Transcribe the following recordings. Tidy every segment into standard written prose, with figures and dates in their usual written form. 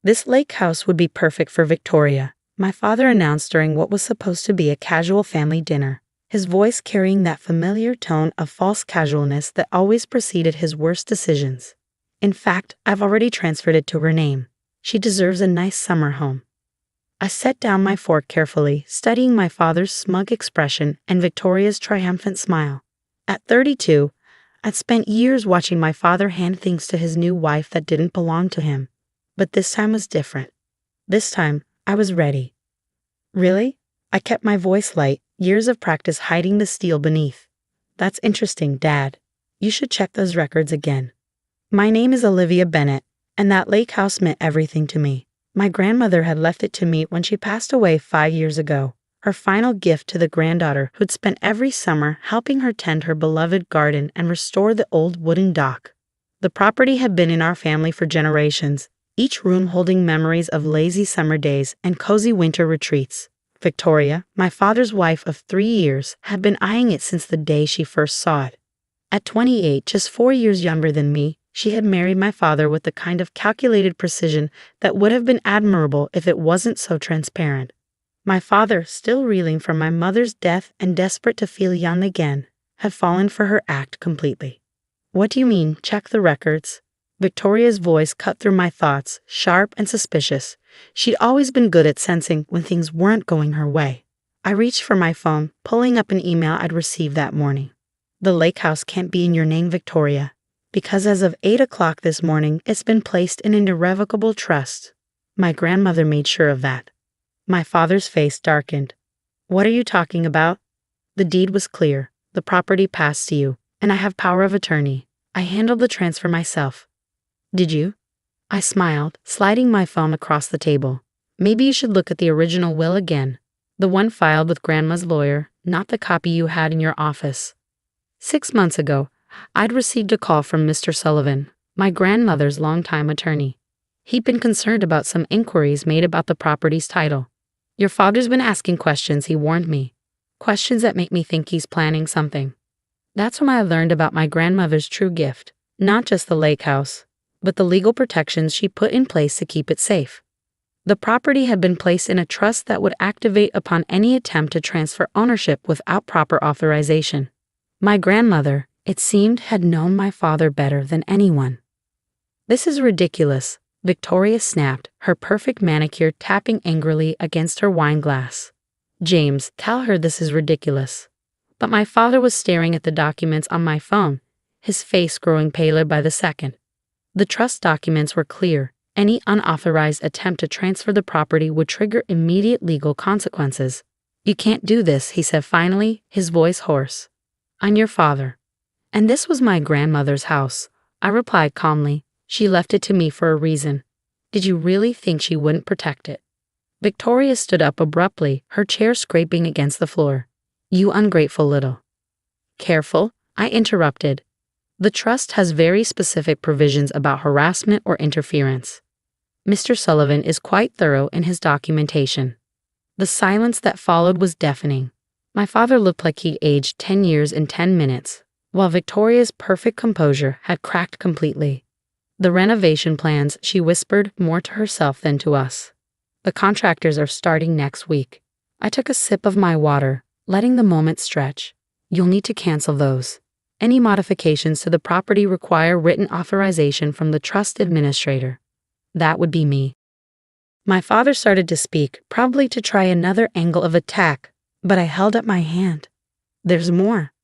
This lake house would be perfect for Victoria, my father announced during what was supposed to be a casual family dinner, his voice carrying that familiar tone of false casualness that always preceded his worst decisions. In fact, I've already transferred it to her name. She deserves a nice summer home. I set down my fork carefully, studying my father's smug expression and Victoria's triumphant smile. At 32, I'd spent years watching my father hand things to his new wife that didn't belong to him. But this time was different. This time, I was ready. Really? I kept my voice light, years of practice hiding the steel beneath. That's interesting, Dad. You should check those records again. My name is Olivia Bennett, and that lake house meant everything to me. My grandmother had left it to me when she passed away 5 years ago, her final gift to the granddaughter who'd spent every summer helping her tend her beloved garden and restore the old wooden dock. The property had been in our family for generations, each room holding memories of lazy summer days and cozy winter retreats. Victoria, my father's wife of 3 years, had been eyeing it since the day she first saw it. At 28, just 4 years younger than me, she had married my father with the kind of calculated precision that would have been admirable if it wasn't so transparent. My father, still reeling from my mother's death and desperate to feel young again, had fallen for her act completely. What do you mean, check the records? Victoria's voice cut through my thoughts, sharp and suspicious. She'd always been good at sensing when things weren't going her way. I reached for my phone, pulling up an email I'd received that morning. The lake house can't be in your name, Victoria, because as of 8 o'clock this morning, it's been placed in an irrevocable trust. My grandmother made sure of that. My father's face darkened. What are you talking about? The deed was clear. The property passed to you, and I have power of attorney. I handled the transfer myself. Did you? I smiled, sliding my phone across the table. Maybe you should look at the original will again. The one filed with Grandma's lawyer, not the copy you had in your office. 6 months ago, I'd received a call from Mr. Sullivan, my grandmother's longtime attorney. He'd been concerned about some inquiries made about the property's title. Your father's been asking questions, he warned me. Questions that make me think he's planning something. That's when I learned about my grandmother's true gift, not just the lake house, but the legal protections she put in place to keep it safe. The property had been placed in a trust that would activate upon any attempt to transfer ownership without proper authorization. My grandmother, it seemed, had known my father better than anyone. This is ridiculous, Victoria snapped, her perfect manicure tapping angrily against her wine glass. James, tell her this is ridiculous. But my father was staring at the documents on my phone, his face growing paler by the second. The trust documents were clear. Any unauthorized attempt to transfer the property would trigger immediate legal consequences. You can't do this, he said finally, his voice hoarse. I'm your father. And this was my grandmother's house, I replied calmly. She left it to me for a reason. Did you really think she wouldn't protect it? Victoria stood up abruptly, her chair scraping against the floor. You ungrateful little. Careful, I interrupted. The trust has very specific provisions about harassment or interference. Mr. Sullivan is quite thorough in his documentation. The silence that followed was deafening. My father looked like he'd aged 10 years in 10 minutes, while Victoria's perfect composure had cracked completely. The renovation plans, she whispered, more to herself than to us. The contractors are starting next week. I took a sip of my water, letting the moment stretch. You'll need to cancel those. Any modifications to the property require written authorization from the trust administrator. That would be me. My father started to speak, probably to try another angle of attack, but I held up my hand. There's more.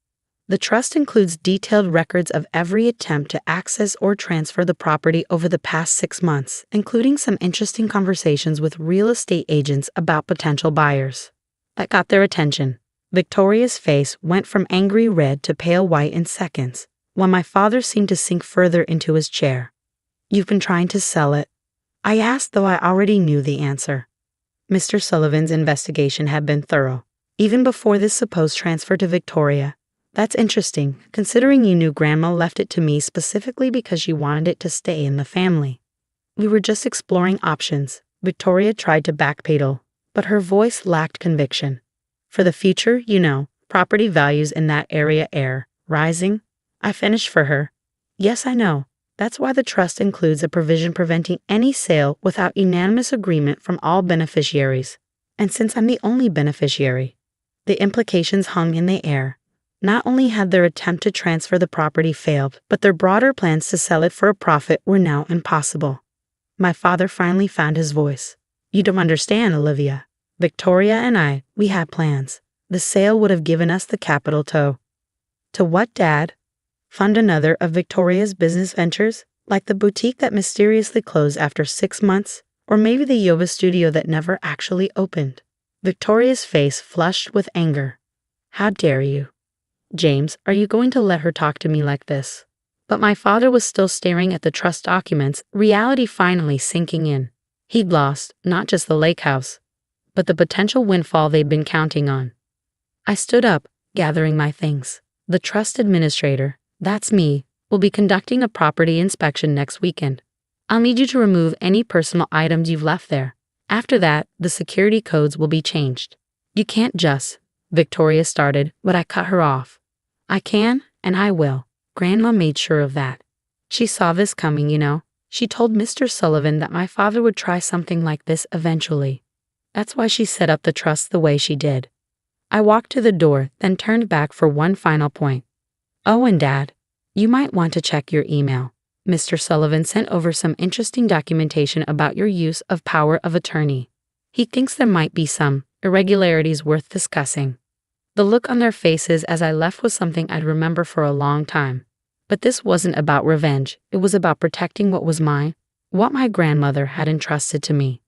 The trust includes detailed records of every attempt to access or transfer the property over the past 6 months, including some interesting conversations with real estate agents about potential buyers. That got their attention. Victoria's face went from angry red to pale white in seconds, while my father seemed to sink further into his chair. You've been trying to sell it? I asked, though I already knew the answer. Mr. Sullivan's investigation had been thorough, even before this supposed transfer to Victoria. That's interesting, considering you knew Grandma left it to me specifically because she wanted it to stay in the family. We were just exploring options. Victoria tried to backpedal, but her voice lacked conviction. For the future, you know, property values in that area are rising. I finished for her. Yes, I know. That's why the trust includes a provision preventing any sale without unanimous agreement from all beneficiaries. And since I'm the only beneficiary, the implications hung in the air. Not only had their attempt to transfer the property failed, but their broader plans to sell it for a profit were now impossible. My father finally found his voice. You don't understand, Olivia. Victoria and we had plans. The sale would have given us the capital to what, Dad? Fund another of Victoria's business ventures, like the boutique that mysteriously closed after 6 months, or maybe the yoga studio that never actually opened. Victoria's face flushed with anger. How dare you? James, are you going to let her talk to me like this? But my father was still staring at the trust documents, reality finally sinking in. He'd lost, not just the lake house, but the potential windfall they'd been counting on. I stood up, gathering my things. The trust administrator, that's me, will be conducting a property inspection next weekend. I'll need you to remove any personal items you've left there. After that, the security codes will be changed. You can't just, Victoria started, but I cut her off. I can, and I will. Grandma made sure of that. She saw this coming, you know. She told Mr. Sullivan that my father would try something like this eventually. That's why she set up the trust the way she did. I walked to the door, then turned back for one final point. Oh, and Dad, you might want to check your email. Mr. Sullivan sent over some interesting documentation about your use of power of attorney. He thinks there might be some irregularities worth discussing. The look on their faces as I left was something I'd remember for a long time. But this wasn't about revenge, it was about protecting what was mine, what my grandmother had entrusted to me.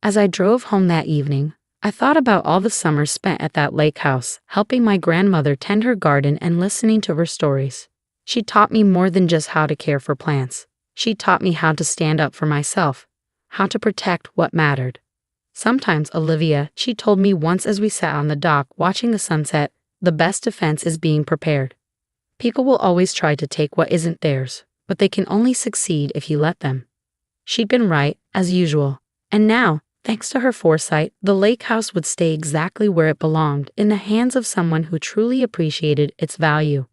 As I drove home that evening, I thought about all the summers spent at that lake house, helping my grandmother tend her garden and listening to her stories. She taught me more than just how to care for plants. She taught me how to stand up for myself, how to protect what mattered. Sometimes, Olivia, she told me once as we sat on the dock watching the sunset, the best defense is being prepared. People will always try to take what isn't theirs, but they can only succeed if you let them. She'd been right, as usual. And now, thanks to her foresight, the lake house would stay exactly where it belonged, in the hands of someone who truly appreciated its value.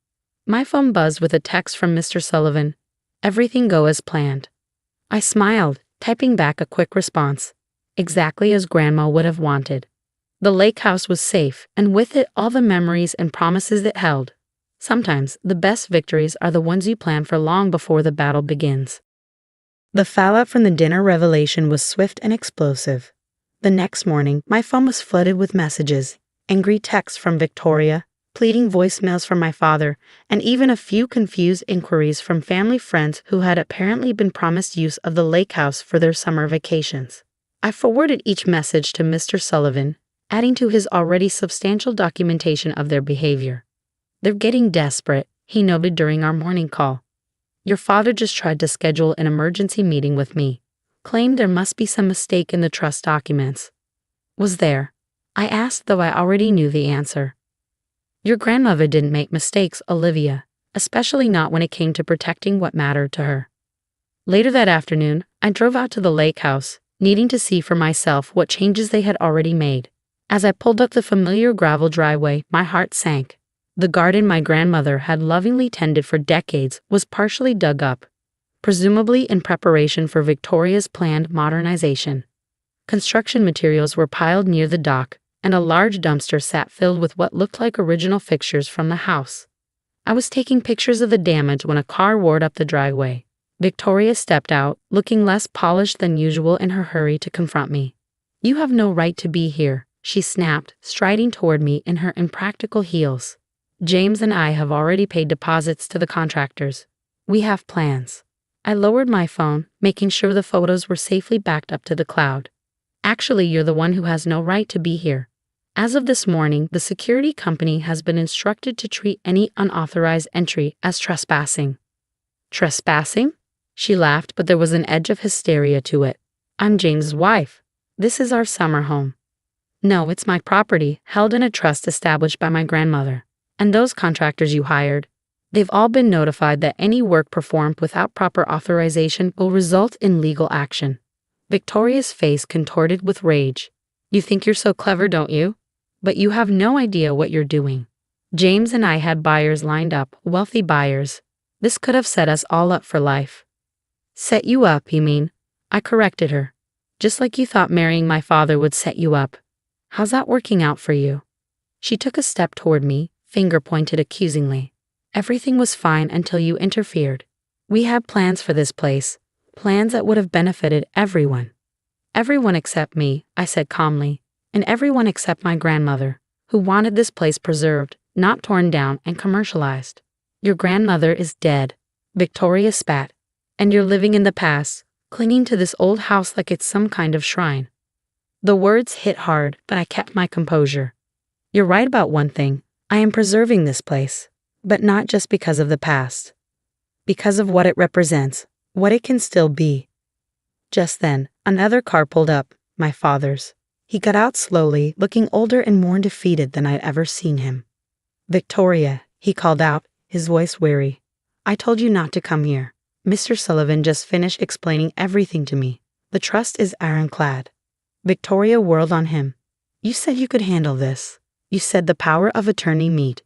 My phone buzzed with a text from Mr. Sullivan. Everything go as planned. I smiled, typing back a quick response. Exactly as Grandma would have wanted. The lake house was safe, and with it all the memories and promises it held. Sometimes, the best victories are the ones you plan for long before the battle begins. The fallout from the dinner revelation was swift and explosive. The next morning, my phone was flooded with messages, angry texts from Victoria, pleading voicemails from my father, and even a few confused inquiries from family friends who had apparently been promised use of the lake house for their summer vacations. I forwarded each message to Mr. Sullivan, adding to his already substantial documentation of their behavior. They're getting desperate, he noted during our morning call. Your father just tried to schedule an emergency meeting with me, claimed there must be some mistake in the trust documents. Was there? I asked, though I already knew the answer. Your grandmother didn't make mistakes, Olivia, especially not when it came to protecting what mattered to her. Later that afternoon, I drove out to the lake house, needing to see for myself what changes they had already made. As I pulled up the familiar gravel driveway, my heart sank. The garden my grandmother had lovingly tended for decades was partially dug up, presumably in preparation for Victoria's planned modernization. Construction materials were piled near the dock, and a large dumpster sat filled with what looked like original fixtures from the house. I was taking pictures of the damage when a car roared up the driveway. Victoria stepped out, looking less polished than usual in her hurry to confront me. You have no right to be here, she snapped, striding toward me in her impractical heels. James and I have already paid deposits to the contractors. We have plans. I lowered my phone, making sure the photos were safely backed up to the cloud. Actually, you're the one who has no right to be here. As of this morning, the security company has been instructed to treat any unauthorized entry as trespassing. Trespassing? She laughed, but there was an edge of hysteria to it. I'm James's wife. This is our summer home. No, it's my property, held in a trust established by my grandmother. And those contractors you hired, they've all been notified that any work performed without proper authorization will result in legal action. Victoria's face contorted with rage. You think you're so clever, don't you? But you have no idea what you're doing. James and I had buyers lined up, wealthy buyers. This could have set us all up for life. Set you up, you mean? I corrected her. Just like you thought marrying my father would set you up. How's that working out for you? She took a step toward me, finger pointed accusingly. Everything was fine until you interfered. We had plans for this place, plans that would have benefited everyone. Everyone except me, I said calmly, and everyone except my grandmother, who wanted this place preserved, not torn down and commercialized. Your grandmother is dead, Victoria spat, and you're living in the past, clinging to this old house like it's some kind of shrine. The words hit hard, but I kept my composure. You're right about one thing. I am preserving this place, but not just because of the past. Because of what it represents, what it can still be. Just then, another car pulled up, my father's. He got out slowly, looking older and more defeated than I'd ever seen him. Victoria, he called out, his voice weary. I told you not to come here. Mr. Sullivan just finished explaining everything to me. The trust is ironclad. Victoria whirled on him. You said you could handle this. You said the power of attorney meet.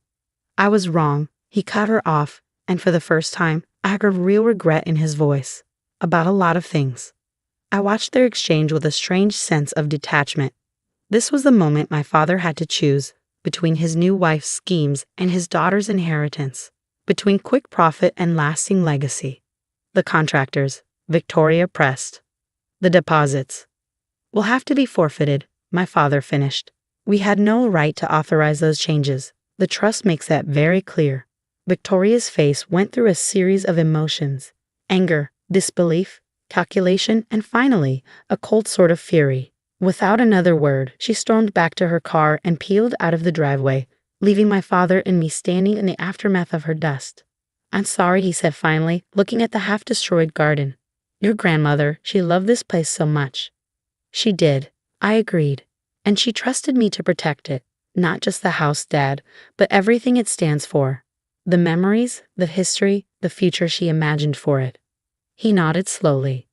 I was wrong. He cut her off, and for the first time, I heard real regret in his voice. About a lot of things. I watched their exchange with a strange sense of detachment. This was the moment my father had to choose between his new wife's schemes and his daughter's inheritance, between quick profit and lasting legacy. The contractors, Victoria pressed. The deposits will have to be forfeited, my father finished. We had no right to authorize those changes. The trust makes that very clear. Victoria's face went through a series of emotions: anger, disbelief, calculation, and finally, a cold sort of fury. Without another word, she stormed back to her car and peeled out of the driveway, leaving my father and me standing in the aftermath of her dust. I'm sorry, he said finally, looking at the half-destroyed garden. Your grandmother, she loved this place so much. She did, I agreed, and she trusted me to protect it, not just the house, Dad, but everything it stands for. The memories, the history, the future she imagined for it. He nodded slowly.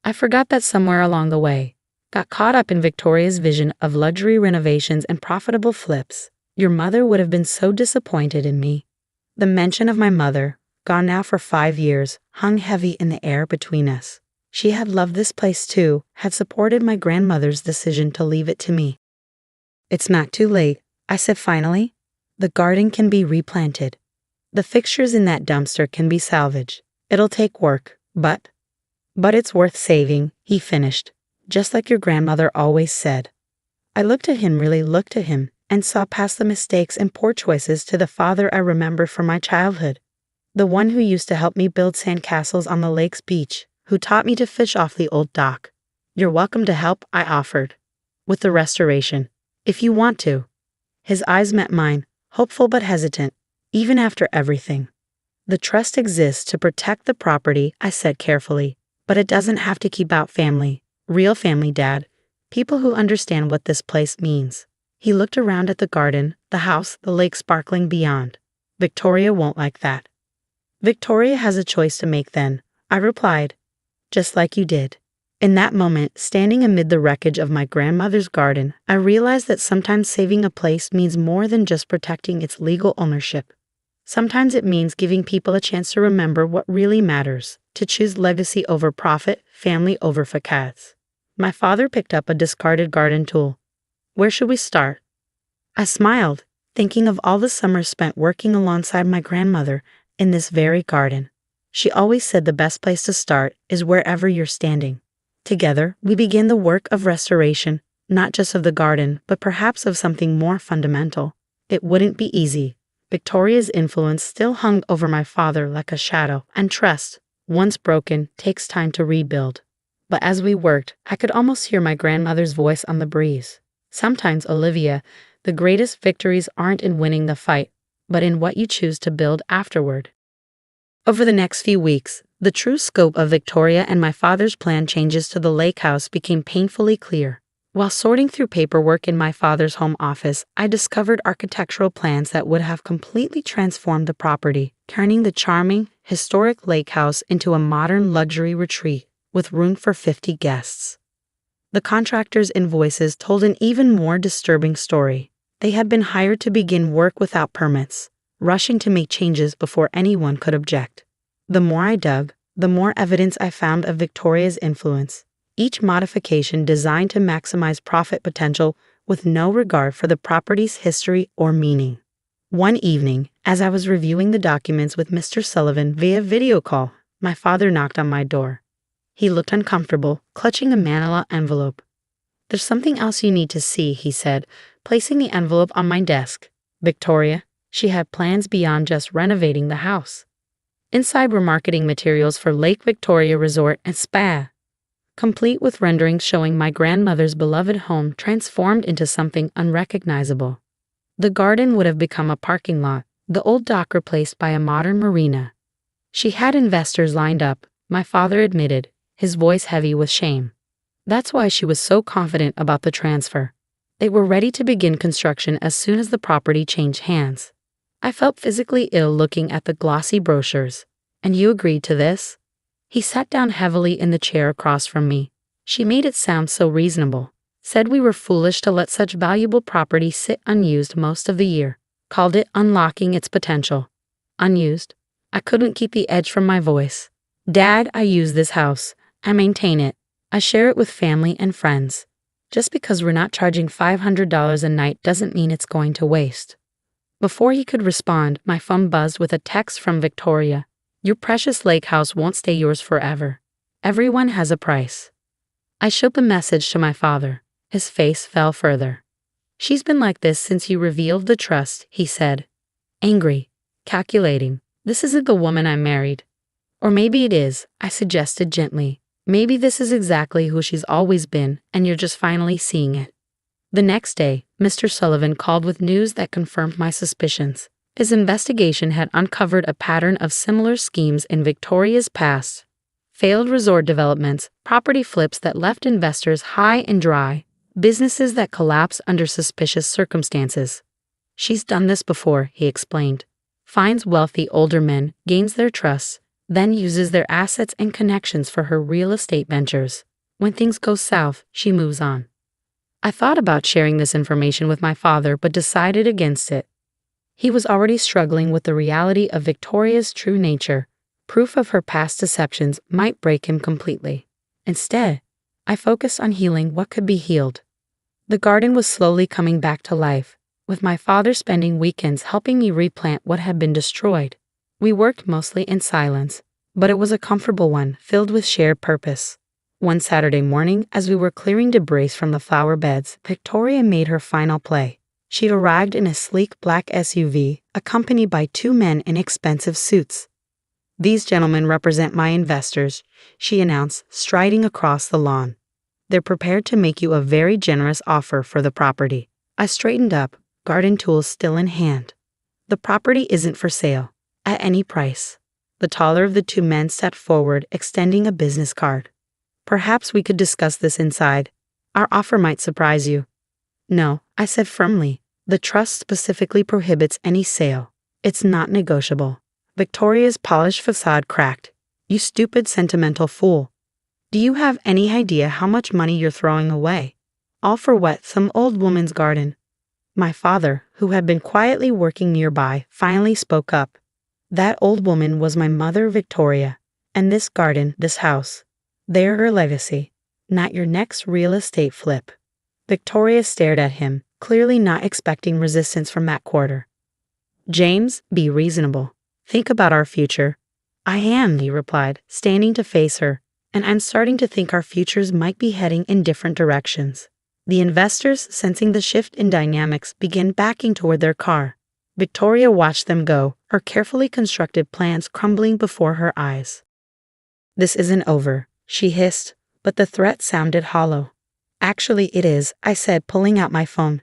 I forgot that somewhere along the way. Got caught up in Victoria's vision of luxury renovations and profitable flips. Your mother would have been so disappointed in me. The mention of my mother, gone now for 5 years, hung heavy in the air between us. She had loved this place too, had supported my grandmother's decision to leave it to me. It's not too late, I said finally. The garden can be replanted. The fixtures in that dumpster can be salvaged. It'll take work, but it's worth saving, he finished, just like your grandmother always said. I looked at him, and saw past the mistakes and poor choices to the father I remember from my childhood. The one who used to help me build sandcastles on the lake's beach, who taught me to fish off the old dock. You're welcome to help, I offered. With the restoration, if you want to. His eyes met mine, hopeful but hesitant, even after everything. The trust exists to protect the property, I said carefully, but it doesn't have to keep out family, real family, Dad, people who understand what this place means. He looked around at the garden, the house, the lake sparkling beyond. Victoria won't like that. Victoria has a choice to make then, I replied, just like you did. In that moment, standing amid the wreckage of my grandmother's garden, I realized that sometimes saving a place means more than just protecting its legal ownership. Sometimes it means giving people a chance to remember what really matters, to choose legacy over profit, family over facades. My father picked up a discarded garden tool. Where should we start? I smiled, thinking of all the summers spent working alongside my grandmother in this very garden. She always said the best place to start is wherever you're standing. Together, we began the work of restoration, not just of the garden, but perhaps of something more fundamental. It wouldn't be easy. Victoria's influence still hung over my father like a shadow, and trust, once broken, takes time to rebuild. But as we worked, I could almost hear my grandmother's voice on the breeze. Sometimes, Olivia, the greatest victories aren't in winning the fight, but in what you choose to build afterward. Over the next few weeks, the true scope of Victoria and my father's planned changes to the lake house became painfully clear. While sorting through paperwork in my father's home office, I discovered architectural plans that would have completely transformed the property, turning the charming, historic lake house into a modern luxury retreat with room for 50 guests. The contractors' invoices told an even more disturbing story. They had been hired to begin work without permits, rushing to make changes before anyone could object. The more I dug, the more evidence I found of Victoria's influence, each modification designed to maximize profit potential with no regard for the property's history or meaning. One evening, as I was reviewing the documents with Mr. Sullivan via video call, my father knocked on my door. He looked uncomfortable, clutching a manila envelope. "There's something else you need to see," he said, placing the envelope on my desk. Victoria, she had plans beyond just renovating the house. Inside were marketing materials for Lake Victoria Resort and Spa, complete with renderings showing my grandmother's beloved home transformed into something unrecognizable. The garden would have become a parking lot, the old dock replaced by a modern marina. She had investors lined up, my father admitted, his voice heavy with shame. That's why she was so confident about the transfer. They were ready to begin construction as soon as the property changed hands. I felt physically ill looking at the glossy brochures. "And you agreed to this?" He sat down heavily in the chair across from me. She made it sound so reasonable. Said we were foolish to let such valuable property sit unused most of the year. Called it unlocking its potential. Unused? I couldn't keep the edge from my voice. "Dad, I use this house. I maintain it. I share it with family and friends. Just because we're not charging $500 a night doesn't mean it's going to waste." Before he could respond, my phone buzzed with a text from Victoria. "Your precious lake house won't stay yours forever. Everyone has a price." I showed the message to my father. His face fell further. "She's been like this since you revealed the trust," he said. Angry, calculating. "This isn't the woman I married." "Or maybe it is," I suggested gently. "Maybe this is exactly who she's always been, and you're just finally seeing it." The next day, Mr. Sullivan called with news that confirmed my suspicions. His investigation had uncovered a pattern of similar schemes in Victoria's past. Failed resort developments, property flips that left investors high and dry, businesses that collapsed under suspicious circumstances. "She's done this before," he explained. "Finds wealthy older men, gains their trust, then uses their assets and connections for her real estate ventures. When things go south, she moves on." I thought about sharing this information with my father but decided against it. He was already struggling with the reality of Victoria's true nature. Proof of her past deceptions might break him completely. Instead, I focused on healing what could be healed. The garden was slowly coming back to life, with my father spending weekends helping me replant what had been destroyed. We worked mostly in silence, but it was a comfortable one filled with shared purpose. One Saturday morning, as we were clearing debris from the flower beds, Victoria made her final play. She arrived in a sleek black SUV, accompanied by two men in expensive suits. "These gentlemen represent my investors," she announced, striding across the lawn. "They're prepared to make you a very generous offer for the property." I straightened up, garden tools still in hand. "The property isn't for sale, at any price." The taller of the two men stepped forward, extending a business card. "Perhaps we could discuss this inside. Our offer might surprise you." "No," I said firmly. "The trust specifically prohibits any sale. It's not negotiable." Victoria's polished facade cracked. "You stupid, sentimental fool. Do you have any idea how much money you're throwing away? All for what? Some old woman's garden?" My father, who had been quietly working nearby, finally spoke up. "That old woman was my mother Victoria, and this garden, this house, they're her legacy, not your next real estate flip." Victoria stared at him, clearly not expecting resistance from that quarter. "James, be reasonable. Think about our future." "I am," he replied, standing to face her, "and I'm starting to think our futures might be heading in different directions." The investors, sensing the shift in dynamics, began backing toward their car. Victoria watched them go, her carefully constructed plans crumbling before her eyes. "This isn't over," she hissed, but the threat sounded hollow. "Actually, it is," I said, pulling out my phone.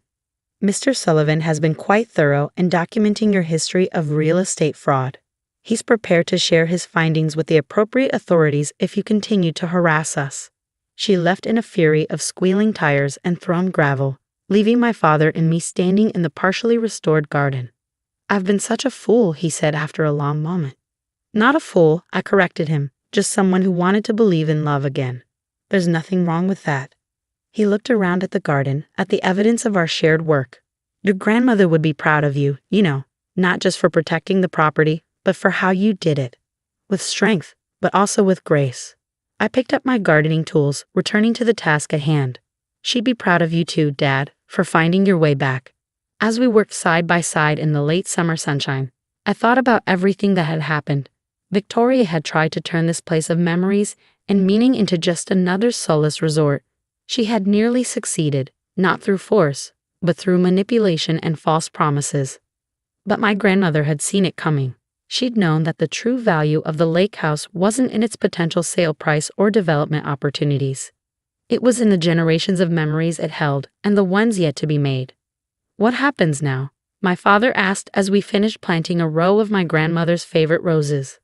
"Mr. Sullivan has been quite thorough in documenting your history of real estate fraud. He's prepared to share his findings with the appropriate authorities if you continue to harass us." She left in a fury of squealing tires and thrown gravel, leaving my father and me standing in the partially restored garden. "I've been such a fool," he said after a long moment. "Not a fool," I corrected him, "just someone who wanted to believe in love again. There's nothing wrong with that." He looked around at the garden, at the evidence of our shared work. "Your grandmother would be proud of you, not just for protecting the property, but for how you did it. With strength, but also with grace. I picked up my gardening tools, returning to the task at hand. She'd be proud of you too, Dad, for finding your way back. As we worked side by side in the late summer sunshine, I thought about everything that had happened. Victoria had tried to turn this place of memories and meaning into just another soulless resort. She had nearly succeeded, not through force, but through manipulation and false promises. But my grandmother had seen it coming. She'd known that the true value of the lake house wasn't in its potential sale price or development opportunities. It was in the generations of memories it held and the ones yet to be made. What happens now? My father asked as we finished planting a row of my grandmother's favorite roses.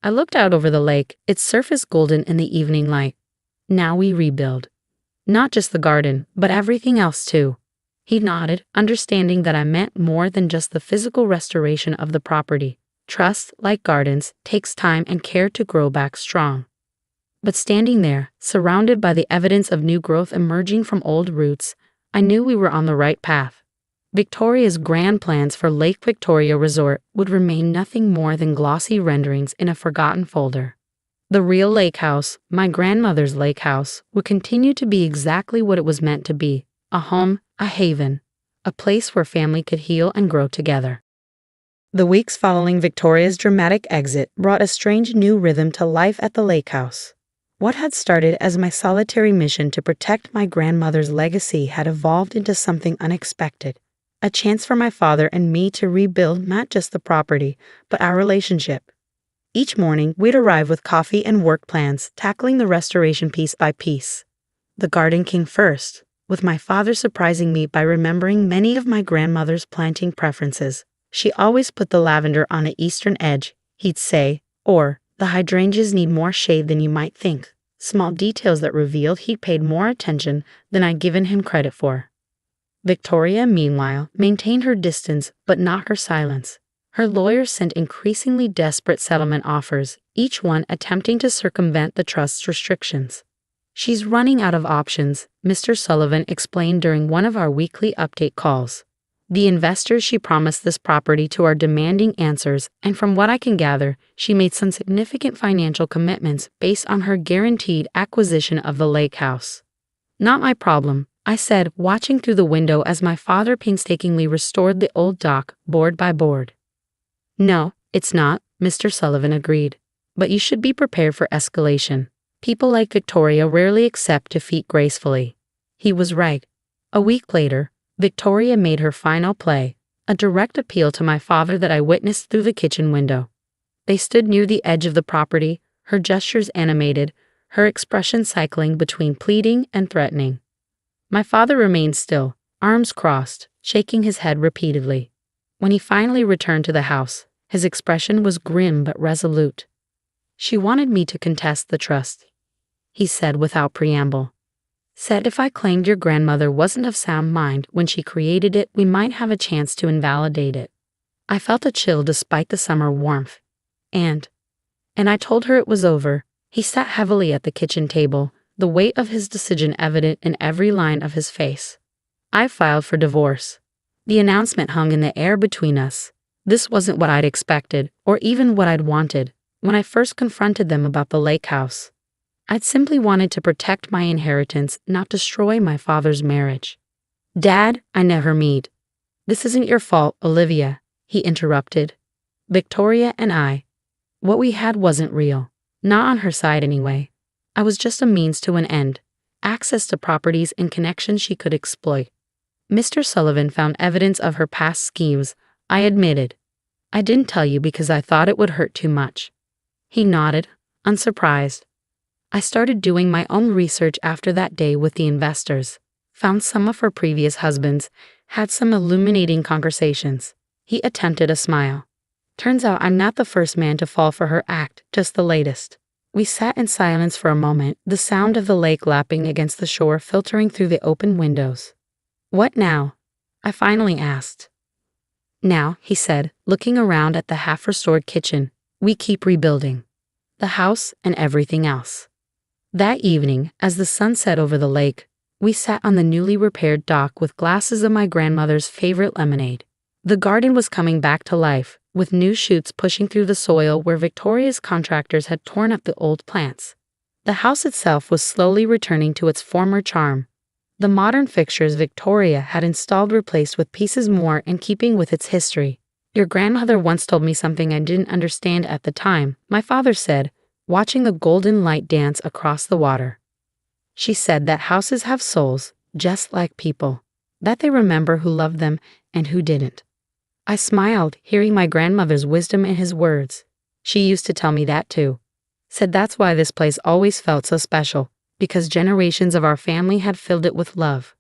I looked out over the lake, its surface golden in the evening light. Now we rebuild. Not just the garden, but everything else too. He nodded, understanding that I meant more than just the physical restoration of the property. Trust, like gardens, takes time and care to grow back strong. But standing there, surrounded by the evidence of new growth emerging from old roots, I knew we were on the right path. Victoria's grand plans for Lake Victoria Resort would remain nothing more than glossy renderings in a forgotten folder. The real lake house, my grandmother's lake house, would continue to be exactly what it was meant to be: a home, a haven, a place where family could heal and grow together. The weeks following Victoria's dramatic exit brought a strange new rhythm to life at the lake house. What had started as my solitary mission to protect my grandmother's legacy had evolved into something unexpected, a chance for my father and me to rebuild not just the property, but our relationship. Each morning, we'd arrive with coffee and work plans, tackling the restoration piece by piece. The garden came first, with my father surprising me by remembering many of my grandmother's planting preferences. She always put the lavender on the eastern edge, he'd say, or, the hydrangeas need more shade than you might think. Small details that revealed he'd paid more attention than I'd given him credit for. Victoria, meanwhile, maintained her distance but not her silence. Her lawyers sent increasingly desperate settlement offers, each one attempting to circumvent the trust's restrictions. "She's running out of options," Mr. Sullivan explained during one of our weekly update calls. "The investors she promised this property to are demanding answers, and from what I can gather, she made some significant financial commitments based on her guaranteed acquisition of the lake house." "Not my problem," I said, watching through the window as my father painstakingly restored the old dock, board by board. "No, it's not," Mr. Sullivan agreed. "But you should be prepared for escalation. People like Victoria rarely accept defeat gracefully." He was right. A week later, Victoria made her final play, a direct appeal to my father that I witnessed through the kitchen window. They stood near the edge of the property, her gestures animated, her expression cycling between pleading and threatening. My father remained still, arms crossed, shaking his head repeatedly. When he finally returned to the house, his expression was grim but resolute. "She wanted me to contest the trust," he said without preamble. "Said if I claimed your grandmother wasn't of sound mind when she created it, we might have a chance to invalidate it." I felt a chill despite the summer warmth. And I told her it was over. He sat heavily at the kitchen table, the weight of his decision evident in every line of his face. I filed for divorce. The announcement hung in the air between us. This wasn't what I'd expected, or even what I'd wanted, when I first confronted them about the lake house. I'd simply wanted to protect my inheritance, not destroy my father's marriage. "Dad, I never mean. This isn't your fault, Olivia," he interrupted. "Victoria and I. What we had wasn't real. Not on her side anyway. I was just a means to an end. Access to properties and connections she could exploit." Mr. Sullivan found evidence of her past schemes, I admitted. "I didn't tell you because I thought it would hurt too much." He nodded, unsurprised. I started doing my own research after that day with the investors, found some of her previous husbands, had some illuminating conversations. He attempted a smile. "Turns out I'm not the first man to fall for her act, just the latest." We sat in silence for a moment, the sound of the lake lapping against the shore filtering through the open windows. "What now?" I finally asked. "Now," he said, looking around at the half-restored kitchen, "we keep rebuilding. The house and everything else." That evening, as the sun set over the lake, we sat on the newly repaired dock with glasses of my grandmother's favorite lemonade. The garden was coming back to life, with new shoots pushing through the soil where Victoria's contractors had torn up the old plants. The house itself was slowly returning to its former charm. The modern fixtures Victoria had installed replaced with pieces more in keeping with its history. "Your grandmother once told me something I didn't understand at the time," my father said, watching the golden light dance across the water. "She said that houses have souls, just like people, that they remember who loved them and who didn't." I smiled, hearing my grandmother's wisdom in his words. She used to tell me that too. Said that's why this place always felt so special, because generations of our family had filled it with love.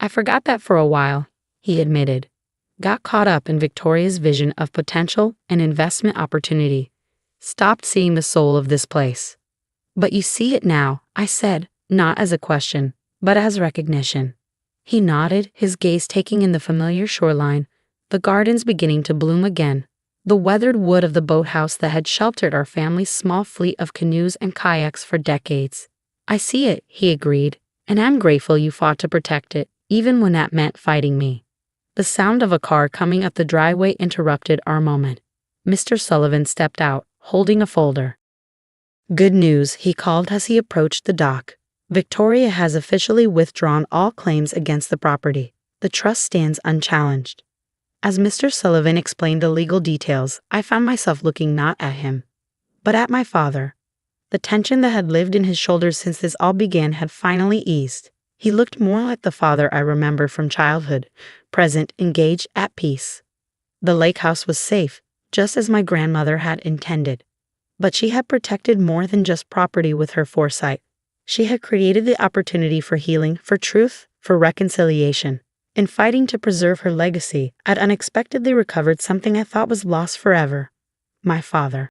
"I forgot that for a while," he admitted. "Got caught up in Victoria's vision of potential and investment opportunity. Stopped seeing the soul of this place." "But you see it now," I said, not as a question, but as recognition. He nodded, his gaze taking in the familiar shoreline, the gardens beginning to bloom again, the weathered wood of the boathouse that had sheltered our family's small fleet of canoes and kayaks for decades. "I see it," he agreed, "and I'm grateful you fought to protect it, even when that meant fighting me." The sound of a car coming up the driveway interrupted our moment. Mr. Sullivan stepped out, holding a folder. "Good news," he called as he approached the dock. "Victoria has officially withdrawn all claims against the property. The trust stands unchallenged." As Mr. Sullivan explained the legal details, I found myself looking not at him, but at my father. The tension that had lived in his shoulders since this all began had finally eased. He looked more like the father I remember from childhood, present, engaged, at peace. The lake house was safe, just as my grandmother had intended. But she had protected more than just property with her foresight. She had created the opportunity for healing, for truth, for reconciliation. In fighting to preserve her legacy, I'd unexpectedly recovered something I thought was lost forever: my father.